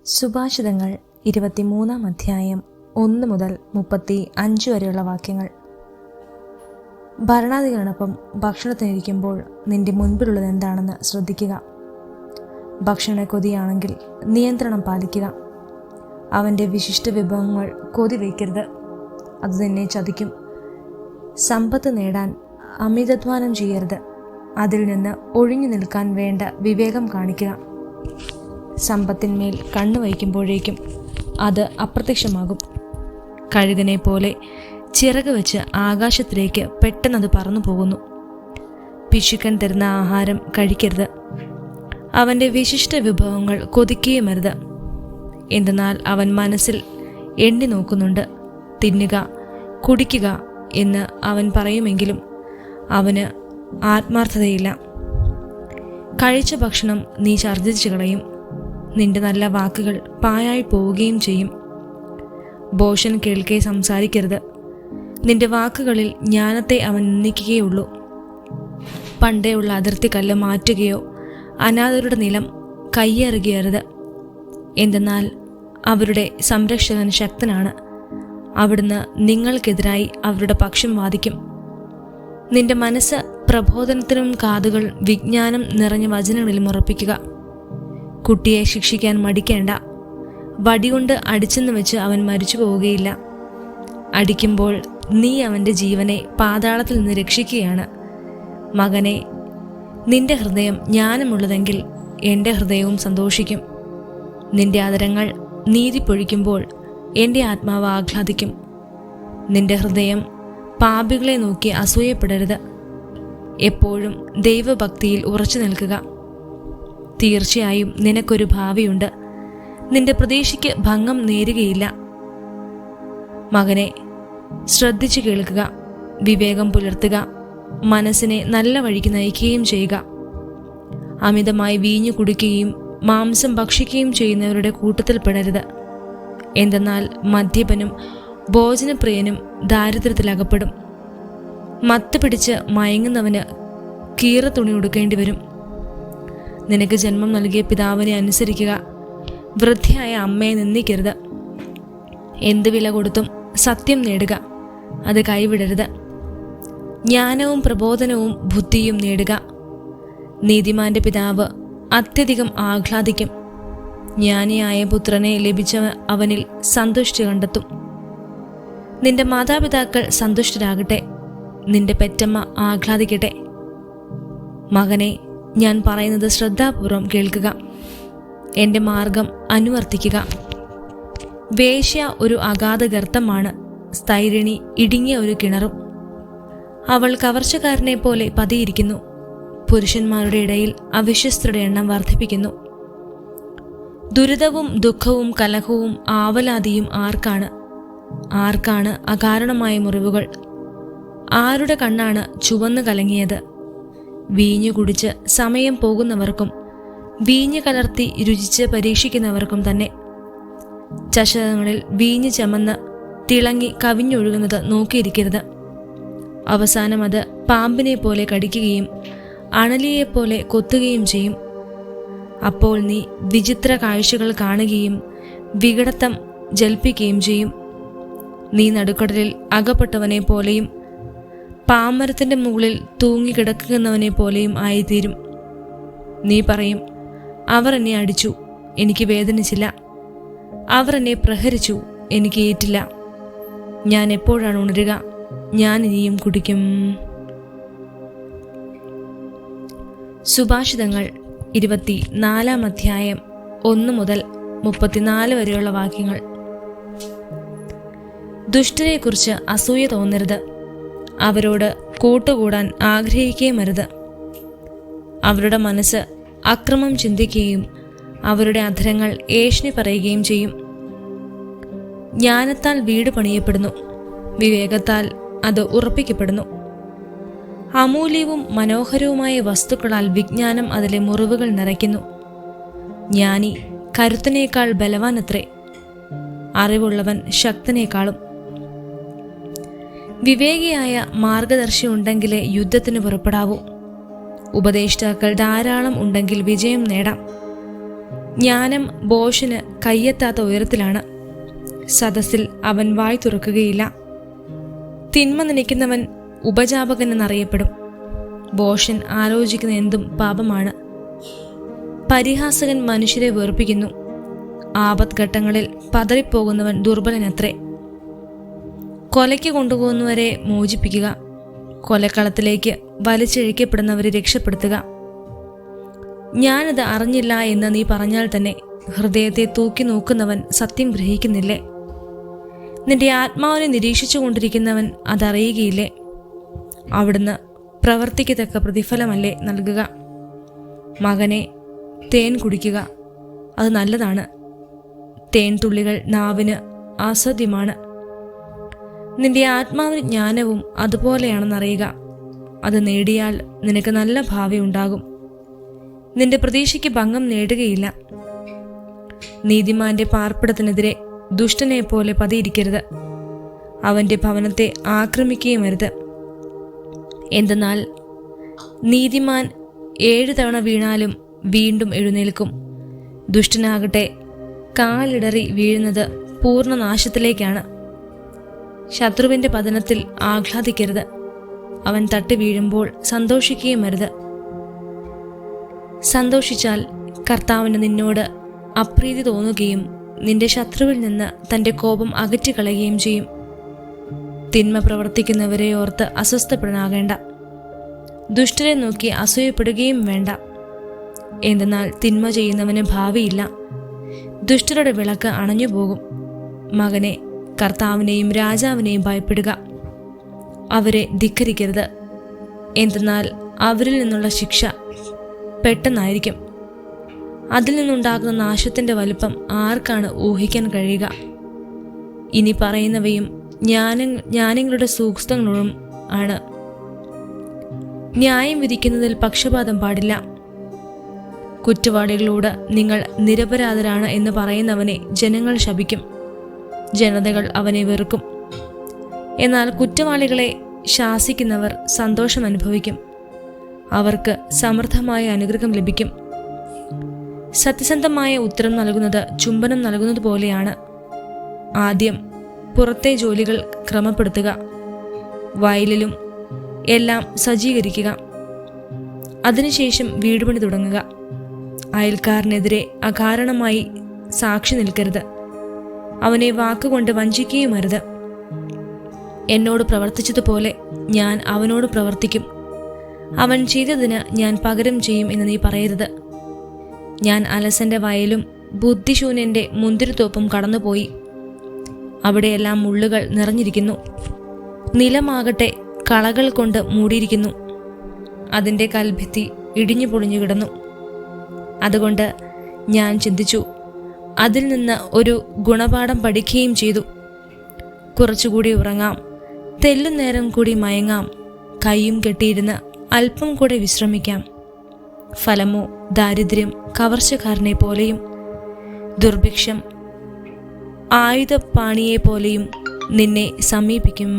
സുഭാഷിതങ്ങൾ 23 അധ്യായം 1 മുതൽ 35 വരെയുള്ള വാക്യങ്ങൾ. ഭരണാധികാരിയോടൊപ്പം ഭക്ഷണത്തിനിരിക്കുമ്പോൾ നിന്റെ മുൻപിലുള്ളത് എന്താണെന്ന് ശ്രദ്ധിക്കുക. ഭക്ഷണ കൊതിയാണെങ്കിൽ നിയന്ത്രണം പാലിക്കുക. അവൻ്റെ വിശിഷ്ട വിഭവങ്ങൾ കൊതി വയ്ക്കരുത്, അത് നിന്നെ ചതിക്കും. സമ്പത്ത് നേടാൻ അമിതാധ്വാനം ചെയ്യരുത്, അതിൽ നിന്ന് ഒഴിഞ്ഞു നിൽക്കാൻ വേണ്ട വിവേകം കാണിക്കുക. സമ്പത്തിന്മേൽ കണ്ണു വയ്ക്കുമ്പോഴേക്കും അത് അപ്രത്യക്ഷമാകും. കഴുകനെ പോലെ ചിറക് വെച്ച് ആകാശത്തിലേക്ക് പെട്ടെന്നത് പറന്നു പോകുന്നു. പിശുക്കൻ തരുന്ന ആഹാരം കഴിക്കരുത്, അവൻ്റെ വിശിഷ്ട വിഭവങ്ങൾ കൊതിക്കുകയുമരുത്. എന്തെന്നാൽ അവൻ മനസ്സിൽ എണ്ണി നോക്കുന്നുണ്ട്. തിന്നുക, കുടിക്കുക എന്ന് അവൻ പറയുമെങ്കിലും അവന് ആത്മാർത്ഥതയില്ല. കഴിച്ച ഭക്ഷണം നീ ഛർദ്ദിച്ചു കളയും, നിന്റെ നല്ല വാക്കുകൾ പാഴായി പോവുകയും ചെയ്യും. ഭോഷൻ കേൾക്കെ സംസാരിക്കരുത്, നിന്റെ വാക്കുകളിൽ ജ്ഞാനത്തെ അവൻ നിന്ദിക്കുകയുള്ളൂ. പണ്ടേയുള്ള അതിർത്തി കല്ല് മാറ്റുകയോ അനാഥരുടെ നിലം കയ്യേറുകയരുത്. എന്തെന്നാൽ അവരുടെ സംരക്ഷകൻ ശക്തനാണ്, അവിടുന്ന് നിങ്ങൾക്കെതിരായി അവരുടെ പക്ഷം വാദിക്കും. നിന്റെ മനസ്സ് പ്രബോധനത്തിനും കാതുകൾ വിജ്ഞാനം നിറഞ്ഞ വചനങ്ങളിലും ഉറപ്പിക്കുക. കുട്ടിയെ ശിക്ഷിക്കാൻ മടിക്കേണ്ട, വടികൊണ്ട് അടിച്ചെന്ന് വെച്ച് അവൻ മരിച്ചു പോവുകയില്ല. അടിക്കുമ്പോൾ നീ അവൻ്റെ ജീവനെ പാതാളത്തിൽ നിന്ന് രക്ഷിക്കുകയാണ്. മകനെ, നിന്റെ ഹൃദയം ജ്ഞാനമുള്ളതെങ്കിൽ എൻ്റെ ഹൃദയവും സന്തോഷിക്കും. നിന്റെ ആദരങ്ങൾ നീതി പൊഴിക്കുമ്പോൾ എൻ്റെ ആത്മാവ് ആഹ്ലാദിക്കും. നിന്റെ ഹൃദയം പാപികളെ നോക്കി അസൂയപ്പെടരുത്, എപ്പോഴും ദൈവഭക്തിയിൽ ഉറച്ചു നിൽക്കുക. തീർച്ചയായും നിനക്കൊരു ഭാവിയുണ്ട്, നിന്റെ പ്രതീക്ഷയ്ക്ക് ഭംഗം നേരുകയില്ല. മകനെ, ശ്രദ്ധിച്ചു കേൾക്കുക, വിവേകം പുലർത്തുക, മനസ്സിനെ നല്ല വഴിക്ക് നയിക്കുകയും ചെയ്യുക. അമിതമായി വീഞ്ഞു കുടിക്കുകയും മാംസം ഭക്ഷിക്കുകയും ചെയ്യുന്നവരുടെ കൂട്ടത്തിൽ പെടരുത്. എന്തെന്നാൽ മദ്യപനും ഭോജനപ്രിയനും ദാരിദ്ര്യത്തിലകപ്പെടും. മത്ത് പിടിച്ച് മയങ്ങുന്നവന് കീറത്തുണി ഉടുക്കേണ്ടി വരും. നിനക്ക് ജന്മം നൽകിയ പിതാവിനെ അനുസരിക്കുക, വൃദ്ധയായ അമ്മയെ നിന്ദിക്കരുത്. എന്ത് വില കൊടുത്തും സത്യം നേടുക, അത് കൈവിടരുത്. ജ്ഞാനവും പ്രബോധനവും ബുദ്ധിയും നേടുക. നീതിമാന്റെ പിതാവ് അത്യധികം ആഹ്ലാദിക്കും. ജ്ഞാനിയായ പുത്രനെ ലഭിച്ച അവനിൽ സന്തുഷ്ടി കണ്ടെത്തും. നിന്റെ മാതാപിതാക്കൾ സന്തുഷ്ടരാകട്ടെ, നിന്റെ പെറ്റമ്മ ആഹ്ലാദിക്കട്ടെ. മകനെ, ഞാൻ പറയുന്നത് ശ്രദ്ധാപൂർവം കേൾക്കുക, എൻ്റെ മാർഗം അനുവർത്തിക്കുക. വേശ്യ ഒരു അഗാധ ഗർത്തമാണ്, സ്ഥൈരിണി ഇടുങ്ങിയ ഒരു കിണറും. അവൾ കവർച്ചക്കാരനെ പോലെ പതിയിരിക്കുന്നു, പുരുഷന്മാരുടെ ഇടയിൽ അവിശ്വസ്തരുടെ എണ്ണം വർദ്ധിപ്പിക്കുന്നു. ദുരിതവും ദുഃഖവും കലഹവും ആവലാതിയും ആർക്കാണ് അകാരണമായ മുറിവുകൾ? ആരുടെ കണ്ണാണ് ചുവന്നു കലങ്ങിയത്? വീഞ്ഞു കുടിച്ച് സമയം പോകുന്നവർക്കും വീഞ്ഞ് കലർത്തി രുചിച്ച് പരീക്ഷിക്കുന്നവർക്കും തന്നെ. ചഷകങ്ങളിൽ വീഞ്ഞ് ചമന്ന് തിളങ്ങി കവിഞ്ഞൊഴുകുന്നത് നോക്കിയിരിക്കരുത്. അവസാനം അത് പാമ്പിനെ പോലെ കടിക്കുകയും അണലിയെപ്പോലെ കൊത്തുകയും ചെയ്യും. അപ്പോൾ നീ വിചിത്ര കാഴ്ചകൾ കാണുകയും വികടത്തം ജൽപ്പിക്കുകയും ചെയ്യും. നീ നടുക്കടലിൽ അകപ്പെട്ടവനെ പോലെയും പാമരത്തിൻ്റെ മുകളിൽ തൂങ്ങിക്കിടക്കുന്നവനെ പോലെയും ആയിത്തീരും. നീ പറയും, അവർ എന്നെ അടിച്ചു, എനിക്ക് വേദനിച്ചില്ല. അവർ എന്നെ പ്രഹരിച്ചു, എനിക്ക് ഏറ്റില്ല. ഞാൻ എപ്പോഴാണ് ഉണരുക? ഞാൻ ഇനിയും കുടിക്കും. സുഭാഷിതങ്ങൾ 24 അധ്യായം 1 മുതൽ 34 വരെയുള്ള വാക്യങ്ങൾ. ദുഷ്ടരെക്കുറിച്ച് അസൂയ തോന്നരുത്, അവരോട് കൂട്ടുകൂടാൻ ആഗ്രഹിക്കുകയുമരുത്. അവരുടെ മനസ്സ് അക്രമം ചിന്തിക്കുകയും അവരുടെ അധരങ്ങൾ ഏഷണി പറയുകയും ചെയ്യും. ജ്ഞാനത്താൽ വീട് പണിയപ്പെടുന്നു, വിവേകത്താൽ അത് ഉറപ്പിക്കപ്പെടുന്നു. അമൂല്യവും മനോഹരവുമായ വസ്തുക്കളാൽ വിജ്ഞാനം അതിലെ മുറിവുകൾ നിറയ്ക്കുന്നു. ജ്ഞാനി കരുത്തനേക്കാൾ ബലവാനത്രേ, അറിവുള്ളവൻ ശക്തനേക്കാളും. വിവേകിയായ മാർഗദർശി ഉണ്ടെങ്കിലേ യുദ്ധത്തിന് പുറപ്പെടാവൂ. ഉപദേഷ്ടാക്കൾ ധാരാളം ഉണ്ടെങ്കിൽ വിജയം നേടാം. ജ്ഞാനം ബോഷന് കയ്യെത്താത്ത ഉയരത്തിലാണ്. സദസ്സിൽ അവൻ വായ് തുറക്കുകയില്ല. തിന്മ നനയ്ക്കുന്നവൻ ഉപജാപകൻ എന്നറിയപ്പെടും. ബോഷൻ ആലോചിക്കുന്ന എന്തും പാപമാണ്. പരിഹാസകൻ മനുഷ്യരെ വെറുപ്പിക്കുന്നു. ആപത്ഘട്ടങ്ങളിൽ പതറിപ്പോകുന്നവൻ ദുർബലനത്രേ. കൊലയ്ക്ക് കൊണ്ടുപോകുന്നവരെ മോചിപ്പിക്കുക, കൊലക്കളത്തിലേക്ക് വലിച്ചിഴക്കപ്പെടുന്നവരെ രക്ഷപ്പെടുത്തുക. ഞാനത് അറിഞ്ഞില്ല എന്ന് നീ പറഞ്ഞാൽ തന്നെ ഹൃദയത്തെ തൂക്കി നോക്കുന്നവൻ സത്യം ഗ്രഹിക്കുന്നില്ലേ? നിന്റെ ആത്മാവിനെ നിരീക്ഷിച്ചു കൊണ്ടിരിക്കുന്നവൻ അതറിയുകയില്ലേ? അവിടുന്ന് പ്രവർത്തിക്കത്തക്ക പ്രതിഫലമല്ലേ നൽകുക? മകനെ, തേൻ കുടിക്കുക, അത് നല്ലതാണ്. തേൻ തുള്ളികൾ നാവിന് അസാധ്യമാണ്. നിന്റെ ആത്മാവിന് ജ്ഞാനവും അതുപോലെയാണെന്നറിയുക. അത് നേടിയാൽ നിനക്ക് നല്ല ഭാവി ഉണ്ടാകും. നിന്റെ പ്രതീക്ഷയ്ക്ക് ഭംഗം നേടുകയില്ല. നീതിമാന്റെ പാർപ്പിടത്തിനെതിരെ ദുഷ്ടനെ പോലെ പതിയിരിക്കരുത്. അവന്റെ ഭവനത്തെ ആക്രമിക്കുകയും അരുത്. എന്തെന്നാൽ നീതിമാൻ 7 തവണ വീണാലും വീണ്ടും എഴുന്നേൽക്കും. ദുഷ്ടനാകട്ടെ കാലിടറി വീഴുന്നത് പൂർണ്ണ നാശത്തിലേക്കാണ്. ശത്രുവിന്റെ പതനത്തിൽ ആഹ്ലാദിക്കരുത്. അവൻ തട്ടി വീഴുമ്പോൾ സന്തോഷിക്കുകയും അരുത്. സന്തോഷിച്ചാൽ കർത്താവിന് നിന്നോട് അപ്രീതി തോന്നുകയും നിന്റെ ശത്രുവിൽ നിന്ന് തൻ്റെ കോപം അകറ്റിക്കളയുകയും ചെയ്യും. തിന്മ പ്രവർത്തിക്കുന്നവരെ ഓർത്ത് അസ്വസ്ഥപ്പെടാകേണ്ട. ദുഷ്ടരെ നോക്കി അസൂയപ്പെടുകയും വേണ്ട. എന്തെന്നാൽ തിന്മ ചെയ്യുന്നവന് ഭാവിയില്ല. ദുഷ്ടരുടെ വിളക്ക് അണഞ്ഞുപോകും. മകനെ, കർത്താവിനെയും രാജാവിനെയും ഭയപ്പെടുക. അവരെ ധിക്കരിക്കരുത്. എന്തെന്നാൽ അവരിൽ നിന്നുള്ള ശിക്ഷ പെട്ടെന്നായിരിക്കും. അതിൽ നിന്നുണ്ടാകുന്ന നാശത്തിൻ്റെ വലുപ്പം ആർക്കാണ് ഊഹിക്കാൻ കഴിയുക? ഇനി പറയുന്നവയും ജ്ഞാനികളുടെ സൂക്തങ്ങളും ആണ്. ന്യായം വിധിക്കുന്നതിൽ പക്ഷപാതം പാടില്ല. കുറ്റവാളികളോട് നിങ്ങൾ നിരപരാധരാണ് എന്ന് പറയുന്നവനെ ജനങ്ങൾ ശപിക്കും. ജനതകൾ അവനെ വെറുക്കും. എന്നാൽ കുറ്റവാളികളെ ശാസിക്കുന്നവർ സന്തോഷം അനുഭവിക്കും. അവർക്ക് സമൃദ്ധമായ അനുഗ്രഹം ലഭിക്കും. സത്യസന്ധമായ ഉത്തരം നൽകുന്നത് ചുംബനം നൽകുന്നത് പോലെയാണ്. ആദ്യം പുറത്തെ ജോലികൾ ക്രമപ്പെടുത്തുക, വയലിലും എല്ലാം സജ്ജീകരിക്കുക. അതിനുശേഷം വീടുപണി തുടങ്ങുക. അയൽക്കാരനെതിരെ അകാരണമായി സാക്ഷി നിൽക്കരുത്. അവനെ വാക്കുകൊണ്ട് വഞ്ചിക്കുകയും അരുത്. എന്നോട് പ്രവർത്തിച്ചതുപോലെ ഞാൻ അവനോട് പ്രവർത്തിക്കും, അവൻ ചെയ്തതിന് ഞാൻ പകരം ചെയ്യും എന്ന് നീ പറയരുത്. ഞാൻ അലസന്റെ വയലും ബുദ്ധിശൂന്യന്റെ മുന്തിരിത്തോപ്പും കടന്നുപോയി. അവിടെയെല്ലാം മുള്ളുകൾ നിറഞ്ഞിരിക്കുന്നു. നിലമാകട്ടെ കളകൾ കൊണ്ട് മൂടിയിരിക്കുന്നു. അതിൻ്റെ കൽഭിത്തി ഇടിഞ്ഞു പൊളിഞ്ഞു കിടന്നു. അതുകൊണ്ട് ഞാൻ ചിന്തിച്ചു, അതിൽ നിന്ന് ഒരു ഗുണപാഠം പഠിക്കുകയും ചെയ്തു. കുറച്ചുകൂടി ഉറങ്ങാം, തെല്ലുനേരം കൂടി മയങ്ങാം, കൈയും കെട്ടിയിരുന്ന് അല്പം കൂടെ വിശ്രമിക്കാം. ഫലമോ ദാരിദ്ര്യം കവർച്ചക്കാരനെ പോലെയും ദുർഭിക്ഷം ആയുധപാണിയെ പോലെയും നിന്നെ സമീപിക്കും.